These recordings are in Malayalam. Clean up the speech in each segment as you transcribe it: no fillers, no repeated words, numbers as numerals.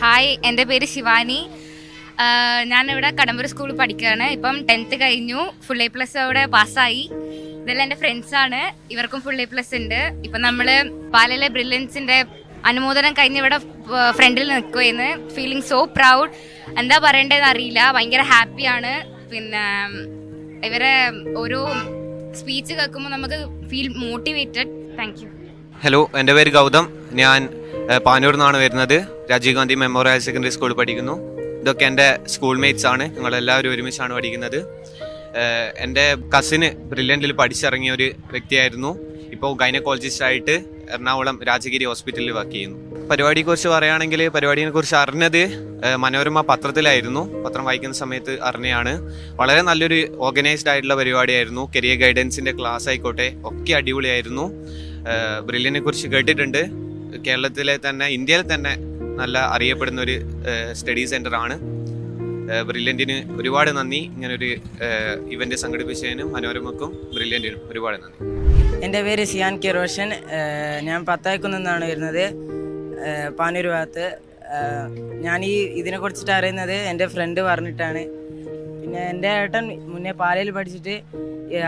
ഹായ്, എൻ്റെ പേര് ശിവാനി. ഞാനിവിടെ കടമ്പൂർ സ്കൂളിൽ പഠിക്കുകയാണ്. ഇപ്പം 10th കഴിഞ്ഞു. ഫുൾ A+ അവിടെ പാസ്സായി. ഇതെല്ലാം എൻ്റെ ഫ്രണ്ട്സാണ്. ഇവർക്കും ഫുൾ A+ ഉണ്ട്. ഇപ്പം നമ്മൾ പാലയിലെ ബ്രില്യൻസിൻ്റെ അനുമോദനം കഴിഞ്ഞ് ഇവിടെ ഫ്രണ്ടിൽ നിൽക്കുകയെന്ന്. Feeling so proud. എന്താ പറയേണ്ടതെന്ന് അറിയില്ല. ഭയങ്കര ഹാപ്പിയാണ്. പിന്നെ ഇവരെ ഓരോ സ്പീച്ച് കേൾക്കുമ്പോൾ നമുക്ക് feel motivated. Thank you. Hello, എൻ്റെ പേര് ഗൗതം. ഞാൻ പാനൂരിൽ നിന്നാണ് വരുന്നത്. Rajiv Gandhi memorial higher secondary സ്കൂളിൽ പഠിക്കുന്നു. ഇതൊക്കെ എൻ്റെ സ്കൂൾ മേറ്റ്സ് ആണ്. ഞങ്ങളെല്ലാവരും ഒരുമിച്ചാണ് പഠിക്കുന്നത്. എൻ്റെ കസിന് ബ്രില്യൻറ്റിൽ പഠിച്ചിറങ്ങിയ ഒരു വ്യക്തിയായിരുന്നു. ഇപ്പോൾ ഗൈനക്കോളജിസ്റ്റായിട്ട് എറണാകുളം രാജഗിരി ഹോസ്പിറ്റലിൽ വർക്ക് ചെയ്യുന്നു. പരിപാടിയെക്കുറിച്ച് പറയുകയാണെങ്കിൽ പരിപാടിയെക്കുറിച്ച് അറിഞ്ഞത് മനോരമ പത്രത്തിലായിരുന്നു. പത്രം വായിക്കുന്ന സമയത്ത് അറിഞ്ഞതാണ്. വളരെ നല്ലൊരു ഓർഗനൈസ്ഡ് ആയിട്ടുള്ള പരിപാടിയായിരുന്നു. കരിയർ ഗൈഡൻസിൻ്റെ ക്ലാസ് ആയിക്കോട്ടെ ഒക്കെ അടിപൊളിയായിരുന്നു. ബ്രില്യനെ കുറിച്ച് കേട്ടിട്ടുണ്ട്. കേരളത്തിലെ തന്നെ ഇന്ത്യയിൽ തന്നെ നല്ല അറിയപ്പെടുന്ന ഒരു സ്റ്റഡി സെൻ്റർ ആണ്. ബ്രില്യൻറ്റിന് ഒരുപാട് നന്ദി. ഇങ്ങനൊരു ഇവൻ്റ് സംഘടിപ്പിച്ചതിനും മനോരമക്കും ബ്രില്യൻറ്റിനും ഒരുപാട് നന്ദി. എൻ്റെ പേര് സിയാൻ കെ റോഷൻ. ഞാൻ പത്തായക്കുന്ന് നിന്നാണ് വരുന്നത്, പാനൂർ ഭാഗത്ത്. ഞാൻ ഇതിനെക്കുറിച്ചിട്ട് അറിയുന്നത് എൻ്റെ ഫ്രണ്ട് പറഞ്ഞിട്ടാണ്. പിന്നെ എൻ്റെ ഏട്ടൻ മുന്നേ പാലയിൽ പഠിച്ചിട്ട്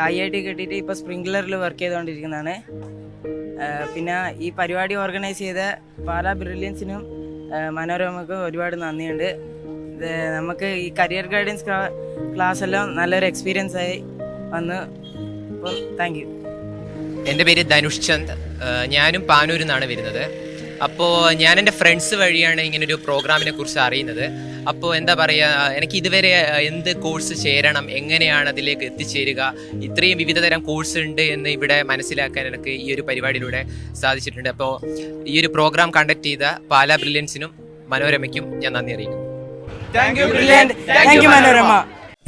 IIT കിട്ടിയിട്ട് ഇപ്പോൾ സ്പ്രിംഗ്ലറിൽ വർക്ക് ചെയ്തുകൊണ്ടിരിക്കുന്നതാണ്. പിന്നെ ഈ പരിപാടി ഓർഗനൈസ് ചെയ്ത പാലാ ബ്രില്യൻസിനും മനോരമക്കും ഒരുപാട് നന്ദിയുണ്ട്. നമുക്ക് ഈ കരിയർ ഗൈഡൻസ് ക്ലാസ് എല്ലാം നല്ലൊരു എക്സ്പീരിയൻസ് ആയി വന്നു. അപ്പം താങ്ക് യു. എൻ്റെ പേര് ധനുഷ് ചന്ദ്. ഞാനും പാനൂരിൽ നിന്നാണ് വരുന്നത്. അപ്പോൾ ഞാൻ എൻ്റെ ഫ്രണ്ട്സ് വഴിയാണ് ഇങ്ങനൊരു പ്രോഗ്രാമിനെ കുറിച്ച് അറിയുന്നത്. അപ്പോൾ എന്താ പറയുക, എനിക്ക് ഇതുവരെ എന്ത് കോഴ്സ് ചേരണം, എങ്ങനെയാണ് അതിലേക്ക് എത്തിച്ചേരുക, ഇത്രയും വിവിധതരം കോഴ്സ് ഉണ്ട് എന്ന് ഇവിടെ മനസ്സിലാക്കാൻ എനിക്ക് ഈ ഒരു പരിപാടിയിലൂടെ സാധിച്ചിട്ടുണ്ട്. അപ്പോൾ ഈ ഒരു പ്രോഗ്രാം കണ്ടക്ട് ചെയ്ത പാലാ ബ്രില്യൻസിനും മനോരമയ്ക്കും ഞാൻ നന്ദി അറിയിക്കുന്നു.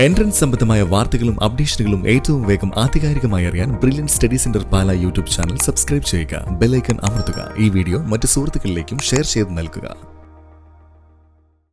എൻട്രൻസ് സംബന്ധമായ വാർത്തകളും അപ്ഡേഷനുകളും ഏറ്റവും വേഗം ആധികാരികമായി അറിയാൻ ബ്രില്യൻ സ്റ്റഡി സെന്റർ പാല യൂട്യൂബ് ചാനൽ സബ്സ്ക്രൈബ് ചെയ്യുക. ബെൽ ഐക്കൺ അമർത്തുക. ഈ വീഡിയോ മറ്റു സുഹൃത്തുക്കളിലേക്കും ഷെയർ ചെയ്ത് നൽകുക.